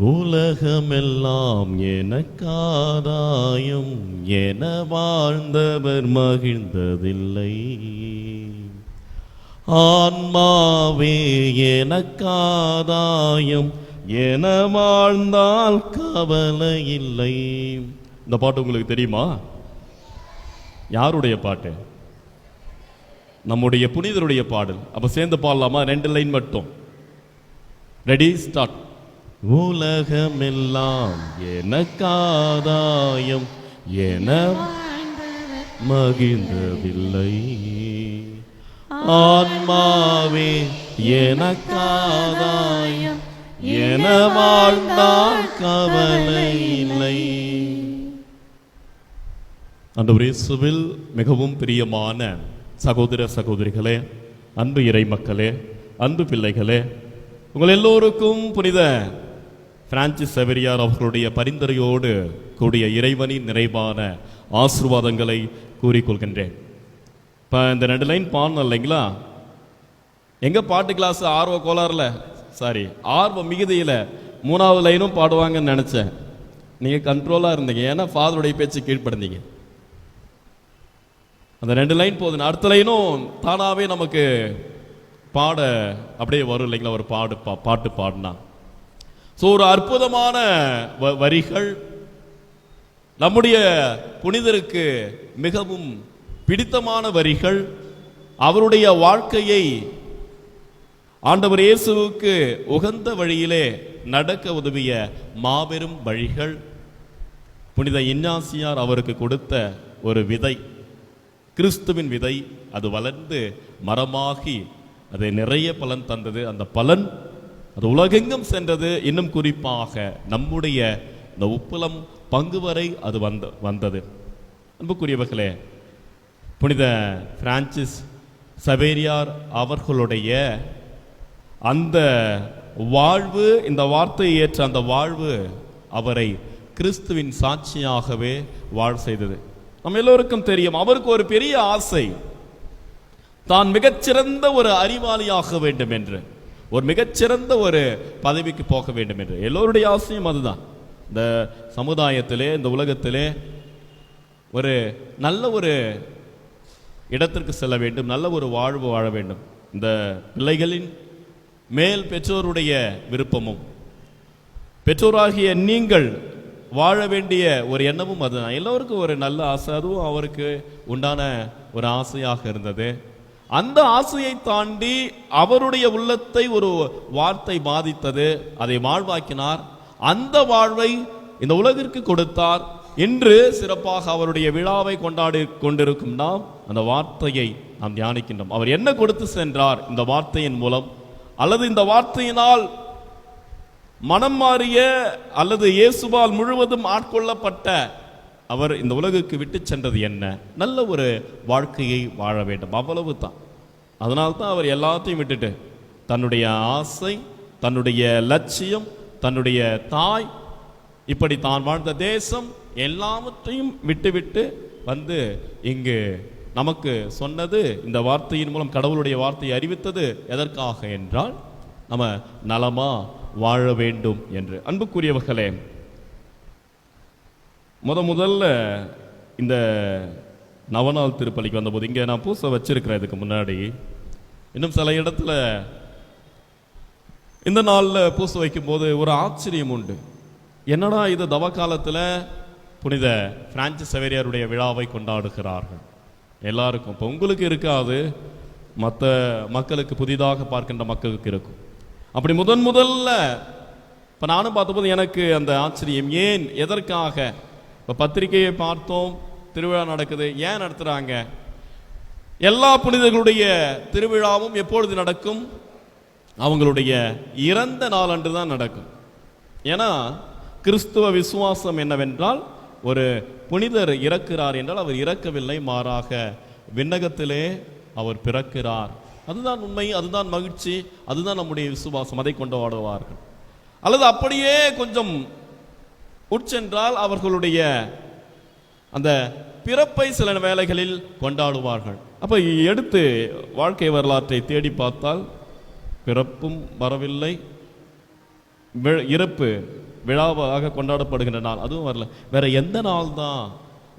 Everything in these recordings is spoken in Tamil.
உலகமெல்லாம் எனக்காதாயம் என வாழ்ந்தவர் மகிழ்ந்ததில்லை. ஆன்மாவே எனக்காதாயம் என வாழ்ந்தால் கவலை இல்லை. இந்த பாட்டு உங்களுக்கு தெரியுமா? யாருடைய பாட்டு? நம்முடைய புனிதருடைய பாடல். அப்ப சேர்ந்து பாடலாமா? 2 லைன் மட்டும். Ready, start. உலகமெல்லாம் எனக்காதாயம் என மகிழ்ந்ததில்லை. ஆன்மாவே எனக்காதாயம் என வாழ்ந்தால் கவலை இல்லை. ஆண்டவர் இயேசுவில் மிகவும் பிரியமான சகோதர சகோதரிகளே, அன்பு இறை மக்களே, அன்பு பிள்ளைகளே, உங்கள் எல்லோருக்கும் புனித பிரான்சிஸ் சவேரியார் அவர்களுடைய பரிந்துரையோடு கூடிய இறைவனின் நிறைவான ஆசீர்வாதங்களை கூறிக்கொள்கின்றேன். இப்போ இந்த 2 லைன் பாடணும் இல்லைங்களா? எங்க பாட்டு கிளாஸ் ஆர்வ கோளாறுல ஆர்வ மிகுதியில் 3வது லைனும் பாடுவாங்கன்னு நினைச்சேன். நீங்க கண்ட்ரோலா இருந்தீங்க, ஏன்னா ஃபாதருடைய பேச்சு கீழ்ப்படுந்தீங்க. அந்த 2 லைன் போதும். அடுத்த லைனும் தானாவே நமக்கு பாட அப்படியே வரும் இல்லைங்களா? ஒரு பாட்டு பாடினா ஒரு அற்புதமான வரிகள். நம்முடைய புனிதருக்கு மிகவும் பிடித்தமான வரிகள். அவருடைய வாழ்க்கையை ஆண்டவர் இயேசுவுக்கு உகந்த வழியிலே நடக்க உதவிய மாபெரும் வழிகள். புனித இஞ்ஞாசியார் அவருக்கு கொடுத்த ஒரு விதை, கிறிஸ்துவின் விதை. அது வளர்ந்து மரமாகி அது நிறைய பலன் தந்தது. அந்த பலன் அது உலகெங்கும் சென்றது. இன்னும் குறிப்பாக நம்முடைய இந்த உப்புலம் பங்கு வரை அது வந்தது. அன்புக்குரியவர்களே, புனித பிரான்சிஸ் சவேரியார் அவர்களுடைய அந்த வாழ்வு, இந்த வார்த்தையை ஏற்ற அந்த வாழ்வு அவரை கிறிஸ்துவின் சாட்சியாகவே வாழ செய்தது. நம்ம எல்லோருக்கும் தெரியும், அவருக்கு ஒரு பெரிய ஆசை, தான் மிகச்சிறந்த ஒரு அறிவாளியாக வேண்டும் என்று, ஒரு மிகச்சிறந்த ஒரு பதவிக்கு போக வேண்டும் என்று. எல்லோருடைய ஆசையும் அதுதான். இந்த சமுதாயத்திலே, இந்த உலகத்திலே ஒரு நல்ல ஒரு இடத்திற்கு செல்ல வேண்டும், நல்ல ஒரு வாழ்வு வாழ வேண்டும். இந்த பிள்ளைகளின் மேல் பெற்றோருடைய விருப்பமும், பெற்றோராகிய நீங்கள் வாழ வேண்டிய ஒரு எண்ணமும் அதுதான். எல்லோருக்கும் ஒரு நல்ல ஆசை, அதுவும் அவருக்கு உண்டான ஒரு ஆசையாக இருந்தது. அந்த ஆசையை தாண்டி அவருடைய உள்ளத்தை ஒரு வார்த்தை பாதித்தது. அதை வாழ்வாக்கினார். அந்த வாழ்வை இந்த உலகிற்கு கொடுத்தார். இன்று சிறப்பாக அவருடைய விழாவை கொண்டாடி கொண்டிருக்கும் நாம் அந்த வார்த்தையை நாம் தியானிக்கின்றோம். அவர் என்ன கொடுத்து சென்றார் இந்த வார்த்தையின் மூலம், அல்லது இந்த வார்த்தையினால் மனம் மாறிய அல்லது இயேசுவால் முழுவதும் ஆட்கொள்ளப்பட்ட அவர் இந்த உலகுக்கு விட்டு சென்றது என்ன? நல்ல ஒரு வாழ்க்கையை வாழ வேண்டும், அவ்வளவு தான். அதனால்தான் அவர் எல்லாத்தையும் விட்டுட்டு தன்னுடைய ஆசை, தன்னுடைய லட்சியம், தன்னுடைய தாய், இப்படி தான் வாழ்ந்த தேசம் எல்லாவற்றையும் விட்டு வந்து இங்கு நமக்கு சொன்னது, இந்த வார்த்தையின் மூலம் கடவுளுடைய வார்த்தையை அறிவித்தது எதற்காக என்றால் நம்ம நலமா வாழ வேண்டும் என்று. அன்புக்குரியவர்களே, முதல்ல இந்த நவநாள் திருப்பலிக்கு வந்தபோது இங்கே நான் பூசை வச்சிருக்கிறேன். இதுக்கு முன்னாடி இன்னும் சில இடத்துல இந்த நாளில் பூசை வைக்கும்போது ஒரு ஆச்சரியம் உண்டு. என்னடா இது தவ காலத்தில் புனித பிரான்சிஸ் சவேரியாருடைய விழாவை கொண்டாடுகிறார்கள் எல்லாருக்கும். இப்போ உங்களுக்கு இருக்காது, மற்ற மக்களுக்கு, புதிதாக பார்க்கின்ற மக்களுக்கு இருக்கும். அப்படி முதல்ல இப்போ நானும் பார்த்தபோது எனக்கு அந்த ஆச்சரியம். ஏன், எதற்காக? இப்போ பத்திரிகையை பார்த்தோம், திருவிழா நடக்குது. ஏன் நடத்துகிறாங்க? எல்லா புனிதர்களுடைய திருவிழாவும் எப்பொழுது நடக்கும்? அவங்களுடைய இறந்த நாள் அன்று தான் நடக்கும். ஏன்னா கிறிஸ்துவ விசுவாசம் என்னவென்றால், ஒரு புனிதர் இறக்கிறார் என்றால் அவர் இறக்கவில்லை, மாறாக விண்ணகத்திலே அவர் பிறக்கிறார். அதுதான் உண்மை, அதுதான் மகிழ்ச்சி, அதுதான் நம்முடைய விசுவாசம். அதை கொண்டாடுவார்கள். அல்லது அப்படியே கொஞ்சம் உட்சென்றால் அவர்களுடைய அந்த பிறப்பை சில வேளைகளில் கொண்டாடுவார்கள். அப்ப எடுத்து வாழ்க்கை வரலாற்றை தேடி பார்த்தால் பிறப்பும் வரவில்லை, இறப்பு விழாவாக கொண்டாடப்படுகின்ற நாள், அதுவும் வரல. வேற எந்த நாள் தான்,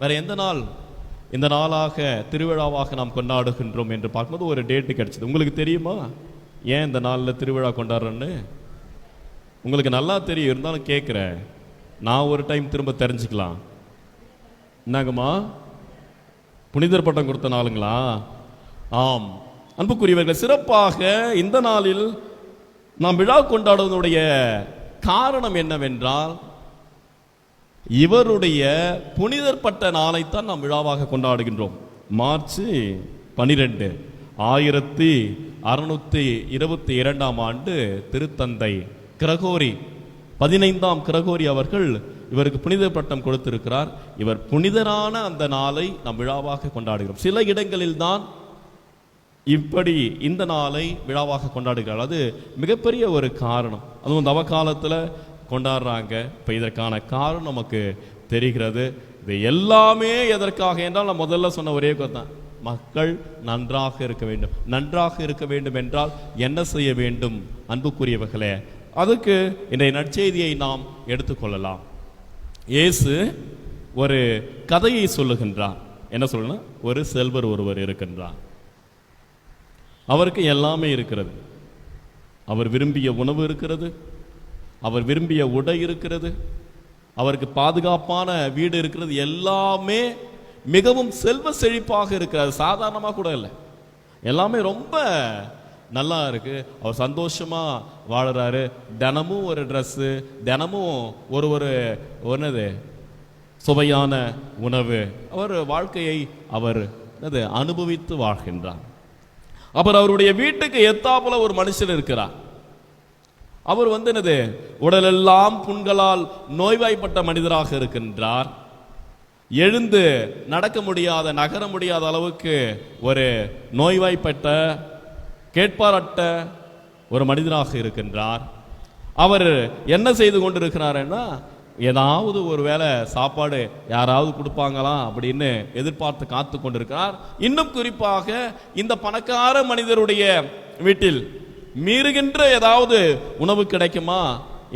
வேற எந்த நாள் இந்த நாளாக திருவிழாவாக நாம் கொண்டாடுகின்றோம் என்று பார்க்கும்போது ஒரு டேட்டு கிடைச்சது. உங்களுக்கு தெரியுமா ஏன் இந்த நாளில் திருவிழா கொண்டாடுறேன்னு? உங்களுக்கு நல்லா தெரியும், இருந்தாலும் கேட்குறேன், நான் ஒரு டைம் திரும்ப தெரிஞ்சுக்கலாம். என்னங்கம்மா, புனிதர் பட்டம் கொடுத்த நாளுங்களா? ஆம் அன்புக்குரியவர்கள், சிறப்பாக இந்த நாளில் நாம் விழா கொண்டாடுவதனுடைய காரணம் என்னவென்றால், இவருடைய புனிதர் பட்ட நாளைத்தான் நாம் விழாவாக கொண்டாடுகின்றோம். மார்ச் 12 1622 ஆண்டு திருத்தந்தை கிரகோரி 15ஆம் கிரகோரி அவர்கள் இவருக்கு புனித பட்டம் கொடுத்திருக்கிறார். இவர் புனிதரான அந்த நாளை நாம் விழாவாக கொண்டாடுகிறோம். சில இடங்களில் தான் இப்படி இந்த நாளை விழாவாக கொண்டாடுகிறார். அது மிகப்பெரிய ஒரு காரணம். அதுவும் தவ காலத்தில் கொண்டாடுறாங்க. இப்போ இதற்கான காரணம் நமக்கு தெரிகிறது. இது எல்லாமே எதற்காக என்றால், நான் முதல்ல சொன்ன ஒரே தான், மக்கள் நன்றாக இருக்க வேண்டும். நன்றாக இருக்க வேண்டும் என்றால் என்ன செய்ய வேண்டும் அன்புக்குரியவர்களே? அதுக்கு இன்றைய நற்செய்தியை நாம் எடுத்துக்கொள்ளலாம். இயேசு ஒரு கதையை சொல்லுகின்றார். என்ன சொல்லணும்னா, ஒரு செல்வர் ஒருவர் இருக்கின்றார். அவருக்கு எல்லாமே இருக்கிறது. அவர் விரும்பிய உணவு இருக்கிறது, அவர் விரும்பிய உடை இருக்கிறது, அவருக்கு பாதுகாப்பான வீடு இருக்கிறது. எல்லாமே மிகவும் செல்வ செழிப்பாக இருக்கிறது. சாதாரணமாக கூட இல்லை, எல்லாமே ரொம்ப நல்லா இருக்கு. அவர் சந்தோஷமா வாழறாரு. தினமும் ஒரு ட்ரெஸ்ஸு, தினமும் ஒரு ஒன்னது சுவையான உணவு. அவர் வாழ்க்கையை அவர் அனுபவித்து வாழ்கின்றார். அப்புறம் அவருடைய வீட்டுக்கு எத்தாப்புல ஒரு மனுஷன் இருக்கிறார். அவர் என்னது, உடலெல்லாம் புண்களால் நோய்வாய்ப்பட்ட மனிதராக இருக்கின்றார். எழுந்து நடக்க முடியாத, நகர முடியாத அளவுக்கு ஒரு நோய்வாய்ப்பட்ட கேட்பாரட்ட ஒரு மனிதராக இருக்கின்றார். அவர் என்ன செய்து கொண்டிருக்கிறாருன்னா, ஏதாவது ஒரு வேளை சாப்பாடு யாராவது கொடுப்பாங்களா அப்படின்னு எதிர்பார்த்து காத்து கொண்டிருக்கிறார். இன்னும் குறிப்பாக இந்த பணக்கார மனிதருடைய வீட்டில் மீறுகின்ற ஏதாவது உணவு கிடைக்குமா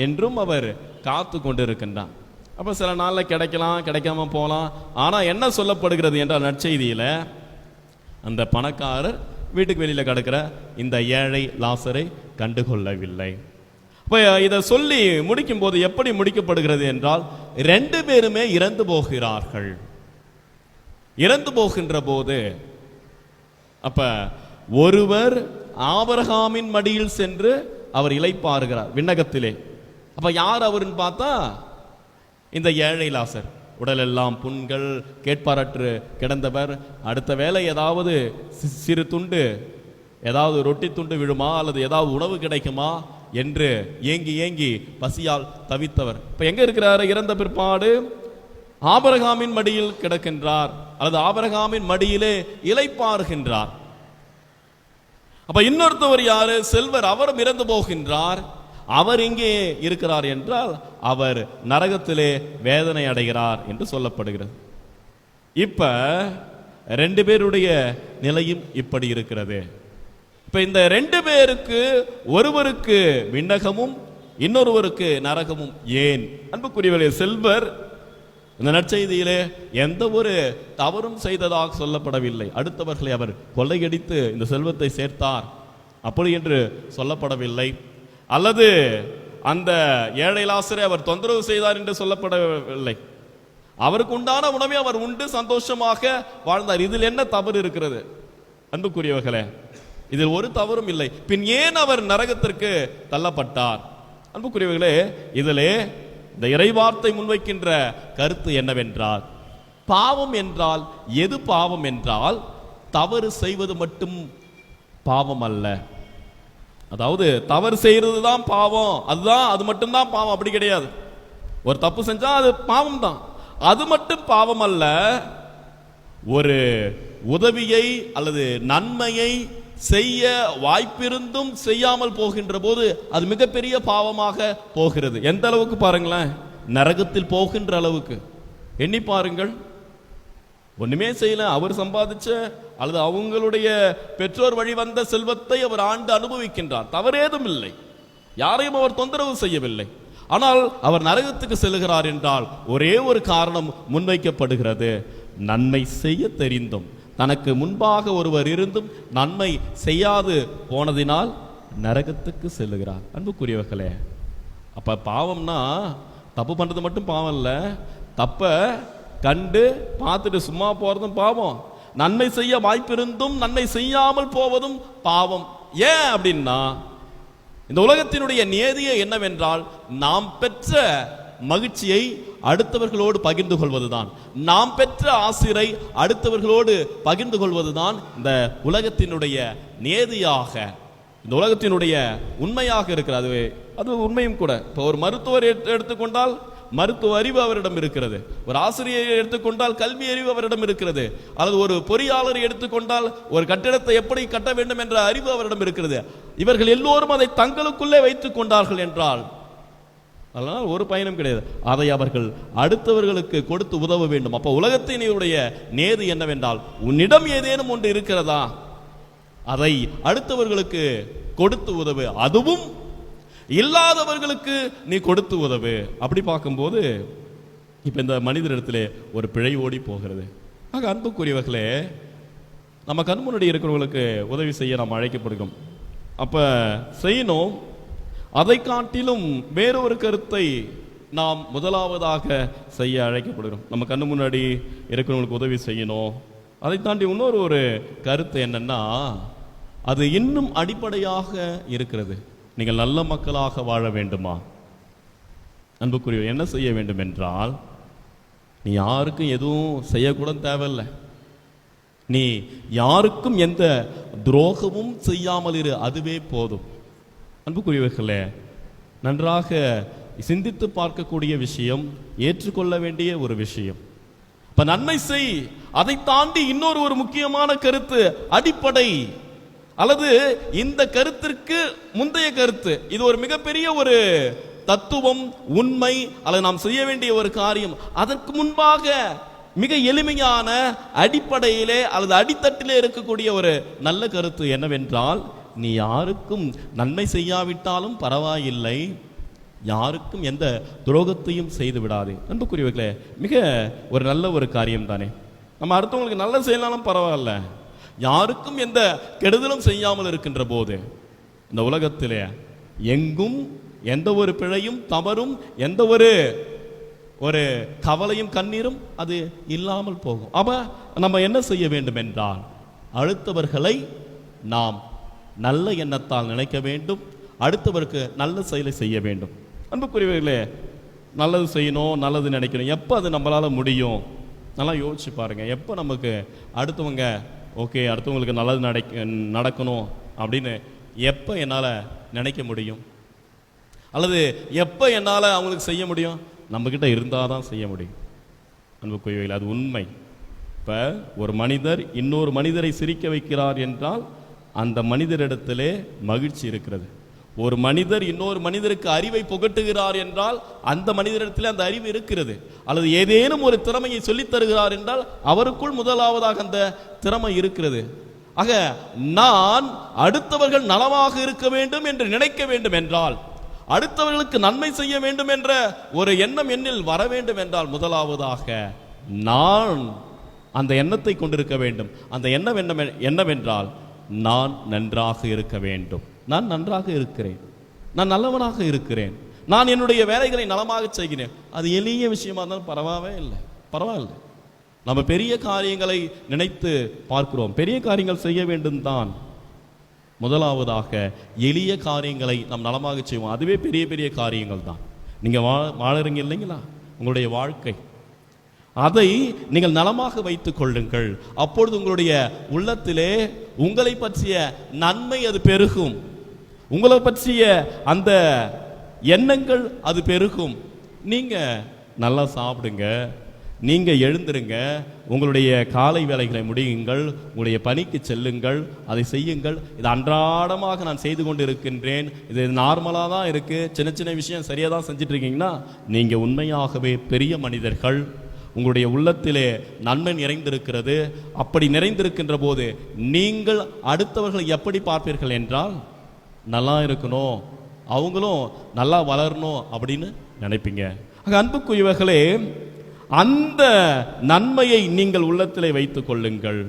என்றும் அவர் காத்து கொண்டிருக்கின்றார். அப்ப சில நாள்ல கிடைக்கலாம், கிடைக்காம போகலாம். ஆனா என்ன சொல்லப்படுகிறது என்றால், நற்செய்தியில அந்த பணக்காரர் வீட்டுக்கு வெளியில கிடக்கிற இந்த ஏழை லாசரை கண்டுகொள்ளவில்லை. இப்ப இதை சொல்லி முடிக்கும் போது எப்படி முடிக்கப்படுகிறது என்றால், 2 பேருமே இறந்து போகிறார்கள். இறந்து போகின்ற போது அப்ப ஒருவர் ஆபிரகாமின் மடியில் சென்று அவர் இளைப்பாறுகிறார் விண்ணகத்திலே. அப்ப யார் அவருன்னு பார்த்தா, இந்த ஏழை லாசர். உடலெல்லாம் புண்கள், கேட்பாரற்று கிடந்தவர். அடுத்த வேளை ஏதாவது சிறு துண்டு, ஏதாவது ரொட்டி துண்டு விழுமா அல்லது ஏதாவது உணவு கிடைக்குமா என்று ஏங்கி ஏங்கி பசியால் தவித்தவர். இப்ப எங்க இருக்கிறாரு? இறந்த பிற்பாடு ஆபிரகாமின் மடியில் கிடக்கின்றார், அல்லது ஆபிரகாமின் மடியிலே இளைப்பாறுகின்றார். அப்ப இன்னொருத்தவர் யாரு? செல்வர். அவரும் இறந்து போகின்றார். அவர் இங்கே இருக்கிறார் என்றால் அவர் நரகத்திலே வேதனை அடைகிறார் என்று சொல்லப்படுகிறது. இப்ப 2 பேருடைய நிலையும் இப்படி இருக்கிறது. இப்ப இந்த 2 பேருக்கு, ஒருவருக்கு விண்ணகமும் இன்னொருவருக்கு நரகமும். ஏன் அன்புக்குரியவர்களே, செல்வர் இந்த நற்செய்தியிலே எந்த ஒரு தவறும் செய்ததாக சொல்லப்படவில்லை. அடுத்தவர்களை அவர் கொள்ளையடித்து இந்த செல்வத்தை சேர்த்தார் அப்படி என்று சொல்லப்படவில்லை. அல்லது அந்த ஏழை லாசரை அவர் தொந்தரவு செய்தார் என்று சொல்லப்படவில்லை. அவருக்கு உண்டான உணவை அவர் உண்டு சந்தோஷமாக வாழ்ந்தார். இதில் என்ன தவறு இருக்கிறது அன்புக்குரியவர்களே? இதில் ஒரு தவறும் இல்லை. பின் ஏன் அவர் நரகத்திற்கு தள்ளப்பட்டார்? அன்புக்குரியவர்களே, இதிலே இந்த இறைவார்த்தை முன்வைக்கின்ற கருத்து என்னவென்றால், பாவம் என்றால் எது பாவம் என்றால், தவறு செய்வது மட்டும் பாவம் அல்ல. அதாவது தவறு செய்யறது தான் பாவம், அது மட்டும்தான் பாவம் அப்படி கிடையாது. ஒரு தப்பு செஞ்சா அது பாவம் தான், அது மட்டும் பாவம் அல்ல. ஒரு உதவியை அல்லது நன்மையை செய்ய வாய்ப்பிருந்தும் செய்யாமல் போகின்ற போது அது மிகப்பெரிய பாவமாக போகிறது. எந்த அளவுக்கு பாருங்களேன், நரகத்தில் போகின்ற அளவுக்கு எண்ணி பாருங்கள். ஒண்ணுமே செய்யல, அவர் சம்பாதிச்ச அல்லது அவங்களுடைய பெற்றோர் வழி வந்த செல்வத்தை அவர் ஆண்டு அனுபவிக்கின்றார். தவறேதும் இல்லை, யாரையும் அவர் தொந்தரவு செய்யவில்லை. ஆனால் அவர் நரகத்துக்கு செல்லுகிறார் என்றால் ஒரே ஒரு காரணம் முன்வைக்கப்படுகிறது. நன்மை செய்ய தெரிந்தும், தனக்கு முன்பாக ஒருவர் இருந்தும் நன்மை செய்யாது போனதினால் நரகத்துக்கு செல்லுகிறார். அன்புக்குரியவர்களே, அப்ப பாவம்னா தப்பு பண்றது மட்டும் பாவம் இல்ல, தப்ப கண்டு பார்த்துட்டு சும்மா போறதும் பாவம், நன்மை செய்ய வாய்ப்பிருந்தும் நன்மை செய்யாமல் போவதும் பாவம். ஏன் அப்படின்னா, இந்த உலகத்தினுடைய நியதியே என்னவென்றால், நாம் பெற்ற மகிழ்ச்சியை அடுத்தவர்களோடு பகிர்ந்து கொள்வதுதான், நாம் பெற்ற ஆசிரை அடுத்தவர்களோடு பகிர்ந்து கொள்வதுதான் இந்த உலகத்தினுடைய நியதியாக, இந்த உலகத்தினுடைய உண்மையாக இருக்கிறது. அது உண்மையும் கூட. இப்போ ஒரு மருத்துவர் எடுத்துக்கொண்டால் மருத்துவ அறிவு அவரிடம் இருக்கிறது, ஒரு ஆசிரியரை எடுத்துக்கொண்டால் கல்வி அறிவு அவரிடம் இருக்கிறது, அல்லது ஒரு பொறியாளரை எடுத்துக்கொண்டால் ஒரு கட்டிடத்தை எப்படி கட்ட வேண்டும் என்ற அறிவு அவரிடம் இருக்கிறது. இவர்கள் எல்லோரும் அதை தங்களுக்குள்ளே வைத்துக் கொண்டார்கள் என்றால் அதனால் ஒரு பயனும் கிடையாது. அதை அவர்கள் அடுத்தவர்களுக்கு கொடுத்து உதவ வேண்டும். அப்ப உலகத்தினுடைய நேது என்னவென்றால், உன்னிடம் ஏதேனும் ஒன்று இருக்கிறதா, அதை அடுத்தவர்களுக்கு கொடுத்து உதவு, அதுவும் இல்லாதவர்களுக்கு நீ கொடுத்து உதவு. அப்படி பார்க்கும்போது இப்ப இந்த மனிதரிடத்திலே ஒரு பிழை ஓடி போகிறது. ஆக அன்புக்குரியவர்களே, நம்ம கண் முன்னாடி இருக்கிறவங்களுக்கு உதவி செய்ய நாம் அழைக்கப்படுகிறோம். அப்ப செய்யணும். அதை காட்டிலும் வேறொரு கருத்தை நாம் முதலாவதாக செய்ய அழைக்கப்படுகிறோம். நம்ம கண்ணு முன்னாடி இருக்கிறவங்களுக்கு உதவி செய்யணும். அதை தாண்டி இன்னொரு கருத்து என்னன்னா, அது இன்னும் அடிப்படையாக இருக்கிறது. நீங்கள் நல்ல மக்களாக வாழ வேண்டுமா, அன்புக்குரிய என்ன செய்ய வேண்டும் என்றால், நீ யாருக்கும் எதுவும் செய்யக்கூட தேவையில்லை, நீ யாருக்கும் எந்த துரோகமும் செய்யாமல் இரு, அதுவே போதும். அன்புக்குரியவர்களே, நன்றாக சிந்தித்து பார்க்கக்கூடிய விஷயம், ஏற்றுக்கொள்ள வேண்டிய ஒரு விஷயம். இப்ப நன்மை செய், அதை தாண்டி இன்னொரு முக்கியமான கருத்து, அடிப்படை அல்லது இந்த கருத்திற்கு முந்தைய கருத்து, இது ஒரு மிகப்பெரிய ஒரு தத்துவம், உண்மை, அல்லது நாம் செய்ய வேண்டிய ஒரு காரியம். அதற்கு முன்பாக மிக எளிமையான அடிப்படையிலே அல்லது அடித்தட்டிலே இருக்கக்கூடிய ஒரு நல்ல கருத்து என்னவென்றால், நீ யாருக்கும் நன்மை செய்யாவிட்டாலும் பரவாயில்லை, யாருக்கும் எந்த துரோகத்தையும் செய்து விடாதே. அன்புக்குரியவர்களே, மிக ஒரு நல்ல ஒரு காரியம் தானே. நம்ம அடுத்தவங்களுக்கு நல்ல செய்யலாலும் பரவாயில்ல, யாருக்கும் எந்த கெடுதலும் செய்யாமல் இருக்கின்ற போது இந்த உலகத்திலே எங்கும் எந்த ஒரு பிழையும் தவறும் எந்த ஒரு கவலையும் கண்ணீரும் அது இல்லாமல் போகும். அப்ப நம்ம என்ன செய்ய வேண்டும் என்றால், அடுத்தவர்களை நாம் நல்ல எண்ணத்தால் நினைக்க வேண்டும், அடுத்தவருக்கு நல்ல செயலை செய்ய வேண்டும். அன்புக்குரியவர்களே, நல்லது செய்யணும், நல்லது நினைக்கணும். எப்போ அது நம்மளால முடியும்? நல்லா யோசிச்சு பாருங்க. எப்போ நமக்கு அடுத்தவங்க ஓகே, அடுத்தவங்களுக்கு நல்லது நடக்கணும் அப்படின்னு எப்போ என்னால் நினைக்க முடியும்? அல்லது எப்போ என்னால் அவங்களுக்கு செய்ய முடியும்? நம்மக்கிட்ட இருந்தால் தான் செய்ய முடியும். அன்புக்குரியவர்களே, அது உண்மை. இப்போ ஒரு மனிதர் இன்னொரு மனிதரை சிரிக்க வைக்கிறார் என்றால் அந்த மனிதரிடத்திலே மகிழ்ச்சி இருக்கிறது. ஒரு மனிதர் இன்னொரு மனிதருக்கு அறிவை புகட்டுகிறார் என்றால் அந்த மனிதரிடத்திலே அந்த அறிவு இருக்கிறது. அல்லது ஏதேனும் ஒரு திறமையை சொல்லித் தருகிறார் என்றால் அவருக்குள் முதலாவதாக அந்த திறமை இருக்கிறது. ஆக நான் அடுத்தவர்கள் நலமாக இருக்க வேண்டும் என்று நினைக்க வேண்டும் என்றால், அடுத்தவர்களுக்கு நன்மை செய்ய வேண்டும் என்ற ஒரு எண்ணம் என்னில் வர வேண்டும் என்றால், முதலாவதாக நான் அந்த எண்ணத்தை கொண்டிருக்க வேண்டும். அந்த எண்ணம் என்னவென்றால், நான் நன்றாக இருக்க வேண்டும், நான் நன்றாக இருக்கிறேன், நான் நல்லவனாக இருக்கிறேன், நான் என்னுடைய வேலைகளை நலமாக செய்கிறேன். அது எளிய விஷயமா இருந்தாலும் பரவாயில்லை. நம்ம பெரிய காரியங்களை நினைத்து பார்க்கிறோம், பெரிய காரியங்கள் செய்ய வேண்டும் தான். முதலாவதாக எளிய காரியங்களை நாம் நலமாக செய்வோம், அதுவே பெரிய பெரிய காரியங்கள் தான். நீங்க வாழறீங்க இல்லைங்களா, உங்களுடைய வாழ்க்கை, அதை நீங்கள் நலமாக வைத்துக் கொள்ளுங்கள். அப்பொழுது உங்களுடைய உள்ளத்திலே உங்களை பற்றிய நன்மை அது பெருகும், உங்களை பற்றிய அந்த எண்ணங்கள் அது பெருகும். நீங்க நல்லா சாப்பிடுங்க, நீங்க எழுந்திருங்க, உங்களுடைய காலை வேலைகளை முடியுங்கள், உங்களுடைய பணிக்கு செல்லுங்கள், அதை செய்யுங்கள். இது அன்றாடமாக நான் செய்து கொண்டு இருக்கின்றேன், இது நார்மலாக தான் இருக்கு, சின்ன சின்ன விஷயம் சரியாக தான் செஞ்சுட்டு இருக்கீங்கன்னா நீங்க உண்மையாகவே பெரிய மனிதர்கள். உங்களுடைய உள்ளத்திலே நன்மை நிறைந்திருக்கிறது. அப்படி நிறைந்திருக்கின்ற போது நீங்கள் அடுத்தவர்களை எப்படி பார்ப்பீர்கள் என்றால், நல்லா இருக்கணும், அவங்களும் நல்லா வளரணும் அப்படின்னு நினைப்பீங்க. அன்புக்குரியவர்களே, அந்த நன்மையை நீங்கள் உள்ளத்திலே வைத்துக் கொள்ளுங்கள்.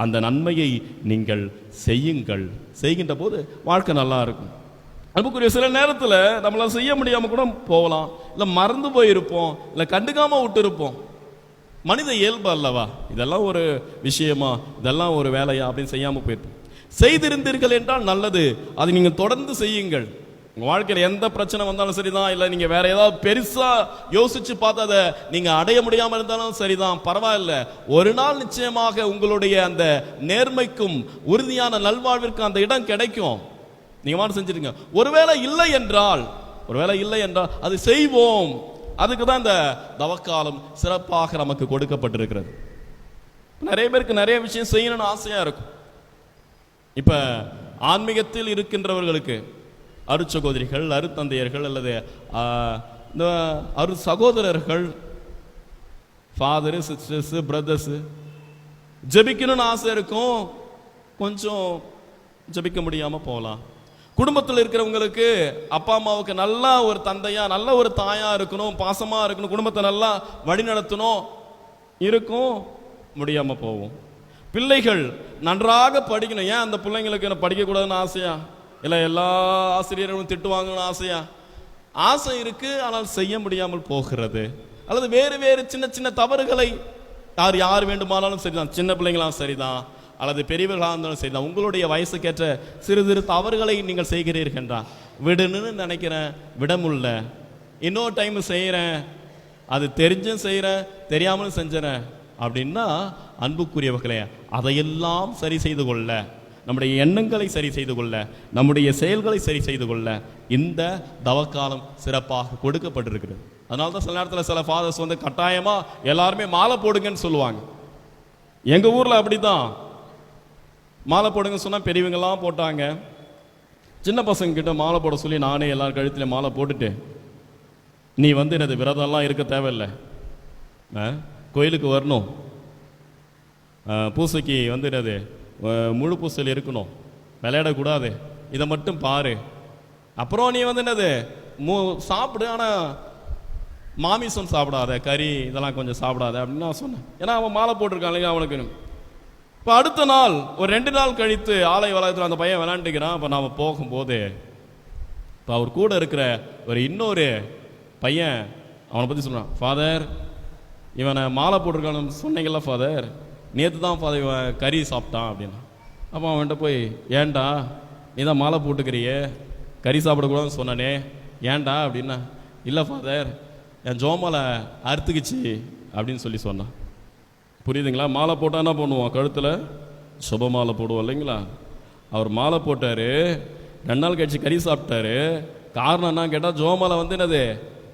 அந்த நன்மையை நீங்கள் செய்யுங்கள். செய்கின்ற போது வாழ்க்கை நல்லா இருக்கும். அன்புக்குரிய, சில நேரத்தில் நம்மளால் செய்ய முடியாமல் கூட போகலாம், இல்லை மறந்து போயிருப்போம், இல்லை கண்டுக்காம விட்டு இருப்போம். மனித இயல்பு அல்லவா? இதெல்லாம் ஒரு விஷயமா, இதெல்லாம் ஒரு வேலையா அப்படின்னு செய்யாமல் போயிருப்போம். செய்திருந்தீர்கள் என்றால் நல்லது, அதை நீங்கள் தொடர்ந்து செய்யுங்கள். உங்கள் வாழ்க்கையில் எந்த பிரச்சனை வந்தாலும் சரிதான், இல்லை நீங்கள் வேற ஏதாவது பெருசாக யோசிச்சு பார்த்து அதை நீங்கள் அடைய முடியாமல் இருந்தாலும் சரிதான், பரவாயில்ல. ஒரு நாள் நிச்சயமாக உங்களுடைய அந்த நேர்மைக்கும் உறுதியான நல்வாழ்விற்கும் அந்த இடம் கிடைக்கும். நீங்க மாதிரி செஞ்சிருங்க. ஒருவேளை இல்லை என்றால் அது செய்வோம். அதுக்கு தான் இந்த தவக்காலம் சிறப்பாக நமக்கு கொடுக்கப்பட்டிருக்கிறது. நிறைய பேருக்கு நிறைய விஷயம் செய்யணும்னு ஆசையா இருக்கும். இப்ப ஆன்மீகத்தில் இருக்கின்றவர்களுக்கு அருட்சகோதரிகள், அருத்தந்தையர்கள் அல்லது இந்த அரு சகோதரர்கள், ஃபாதரு, சிஸ்டர்ஸ், பிரதர்ஸ் ஜெபிக்கணும்னு ஆசை இருக்கும். கொஞ்சம் ஜெபிக்க முடியாம போகலாம். குடும்பத்தில் இருக்கிறவங்களுக்கு அப்பா அம்மாவுக்கு நல்ல ஒரு தந்தையா, நல்ல ஒரு தாயா இருக்கணும், பாசமா இருக்கணும், குடும்பத்தை நல்லா வழி நடத்தணும், இருக்கும், முடியாம போவோம். பிள்ளைகள் நன்றாக படிக்கணும். ஏன் அந்த பிள்ளைங்களுக்கு படிக்கக்கூடாதுன்னு ஆசையா, இல்லை எல்லா ஆசிரியர்களும் திட்டுவாங்கன்னு ஆசையா? ஆசை இருக்கு, ஆனால் செய்ய முடியாமல் போகிறது. அல்லது வேறு வேறு சின்ன சின்ன தவறுகளை யார் வேண்டுமானாலும் சரிதான், சின்ன பிள்ளைங்களாம் சரிதான், அல்லது பெரியவர்களாக இருந்தாலும் சரிதான், உங்களுடைய வயசுக்கேற்ற சிறு சிறு தவறுகளை நீங்கள் செய்கிறீர்கள் என்றால் விடுன்னு நினைக்கிறேன், விடமுல்ல. இன்னொரு டைம் செய்கிறேன், அது தெரிஞ்சும் செய்கிறேன், தெரியாமலும் செஞ்சுறேன் அப்படின்னா, அன்புக்குரியவர்களே, அதையெல்லாம் சரி செய்து கொள்ள, நம்முடைய எண்ணங்களை சரி செய்து கொள்ள, நம்முடைய செயல்களை சரி செய்து கொள்ள இந்த தவக்காலம் சிறப்பாக கொடுக்கப்பட்டிருக்கிறது. அதனால தான் சில நேரத்தில் சில ஃபாதர்ஸ் கட்டாயமா எல்லாருமே மாலை போடுங்கன்னு சொல்லுவாங்க. எங்க ஊர்ல அப்படிதான் மாலை போடுங்க சொன்னா பெரியவங்கெல்லாம் போட்டாங்க. சின்ன பசங்க கிட்ட மாலை போட சொல்லி நானே எல்லாரும் கழுத்துல மாலை போட்டுட்டு, நீ என்னது விரதம்லாம் இருக்க தேவையில்லை, கோயிலுக்கு வரணும், பூசைக்கு என்னது முழு பூசல் இருக்கணும், விளையாடக்கூடாது, இதை மட்டும் பாரு, அப்புறம் நீ என்னது சாப்பிடு, ஆனால் மாமிசம் சாப்பிடாத, கறி இதெல்லாம் கொஞ்சம் சாப்பிடாத அப்படின்னு நான் சொன்னேன். ஏன்னா அவன் மாலை போட்டிருக்கான் இல்லையா அவனுக்கு. இப்போ அடுத்த நாள் ஒரு 2 நாள் கழித்து ஆலய வளாகத்தில் அந்த பையன் விளையாண்டுக்கிறான். அப்போ நாம் போகும்போது இப்போ அவர் கூட இருக்கிற இன்னொரு பையன் அவனை பற்றி சொல்கிறான், ஃபாதர் இவனை மாலை போட்டிருக்கான்னு சொன்னீங்கல்ல ஃபாதர், நேற்று தான் ஃபாதர் இவன் கறி சாப்பிட்டான் அப்படின்னா. அப்போ அவன்கிட்ட போய், ஏன்டா நீ தான் மாலை போட்டுக்கிறியே, கறி சாப்பிடக்கூடாதுன்னு சொன்னானே, ஏன்டா அப்படின்னா, இல்லை ஃபாதர் என் ஜோமாலை அறுத்துக்குச்சு அப்படின்னு சொல்லி சொன்னான். புரியுதுங்களா? மாலை போட்டால் என்ன பண்ணுவோம், கழுத்தில் சுப மாலை போடுவோம் இல்லைங்களா? அவர் மாலை போட்டார், 2 நாள் கழிச்சு கறி சாப்பிட்டாரு. காரணம் என்ன கேட்டால், ஜோமாலை என்னது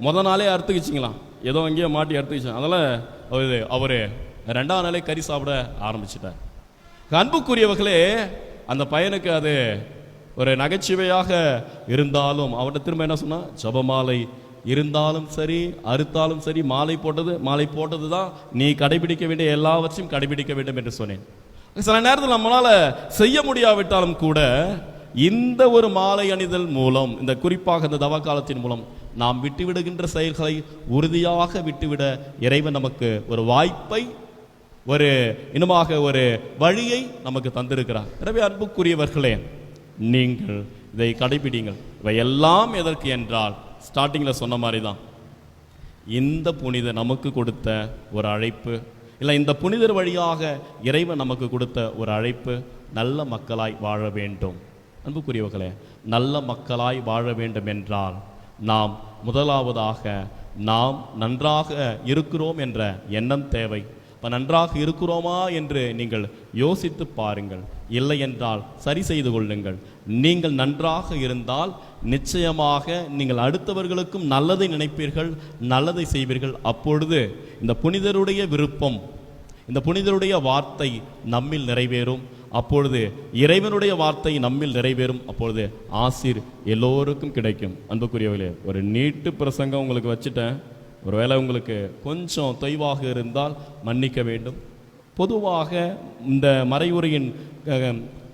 முத நாளே அறுத்துக்குச்சிங்களாம், ஏதோ அங்கேயே மாட்டி அறுத்துக்கிச்சு. அதனால் அவர் 2ஆம் நாளே கறி சாப்பிட ஆரம்பிச்சிட்டார். அன்புக்குரியவர்களே, அந்த பையனுக்கு அது ஒரு நகைச்சுவையாக இருந்தாலும் அவர்கிட்ட திரும்ப என்ன சொன்னா, ஜபமாலை இருந்தாலும் சரி அறுத்தாலும் சரி மாலை போட்டது தான் நீ கடைபிடிக்க வேண்டிய எல்லாவற்றையும் கடைபிடிக்க வேண்டும் என்று சொன்னேன். சில நேரத்தில் நம்மளால செய்ய முடியாவிட்டாலும் கூட இந்த ஒரு மாலை அணிதல் மூலம், இந்த குறிப்பாக இந்த தவ காலத்தின் மூலம் நாம் விட்டுவிடுகின்ற செயல்களை உறுதியாக விட்டுவிட இறைவன் நமக்கு ஒரு வாய்ப்பை, ஒரு இன்னுமாக ஒரு வழியை நமக்கு தந்திருக்கிறார். எனவே அன்புக்குரியவர்களே, நீங்கள் இதை கடைபிடிங்கள். இவை எல்லாம் எதற்கு என்றால், ஸ்டார்டிங்கில் சொன்ன மாதிரி தான், இந்த புனிதர் நமக்கு கொடுத்த ஒரு அழைப்பு, இல்லை இந்த புனிதர் வழியாக இறைவன் நமக்கு கொடுத்த ஒரு அழைப்பு, நல்ல மக்களாய் வாழ வேண்டும். அன்புக்குரியவர்களே, நல்ல மக்களாய் வாழ வேண்டும் என்றால் நாம் முதலாவதாக நாம் நன்றாக இருக்கிறோம் என்ற எண்ணம் தேவை. இப்போ நன்றாக இருக்கிறோமா என்று நீங்கள் யோசித்து பாருங்கள். இல்லை என்றால் சரி செய்து கொள்ளுங்கள். நீங்கள் நன்றாக இருந்தால் நிச்சயமாக நீங்கள் அடுத்தவர்களுக்கும் நல்லதை நினைப்பீர்கள், நல்லதை செய்வீர்கள். அப்பொழுது இந்த புனிதருடைய விருப்பம், இந்த புனிதருடைய வார்த்தை நம்மில் நிறைவேறும். அப்பொழுது இறைவனுடைய வார்த்தை நம்மில் நிறைவேறும். அப்பொழுது ஆசீர் எல்லோருக்கும் கிடைக்கும். அன்புக்குரியவர்களே, ஒரு நீட்டு பிரசங்கம் உங்களுக்கு வச்சுட்டேன். ஒருவேளை உங்களுக்கு கொஞ்சம் தொய்வாக இருந்தால் மன்னிக்க வேண்டும். பொதுவாக இந்த மறைவுரையின்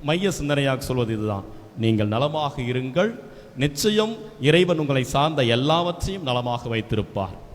மைய சிந்தனையாக சொல்வது இதுதான்: நீங்கள் நலமாக இருங்கள், நிச்சயம் இறைவன் உங்களை சார்ந்த எல்லாவற்றையும் நலமாக வைத்திருப்பார்.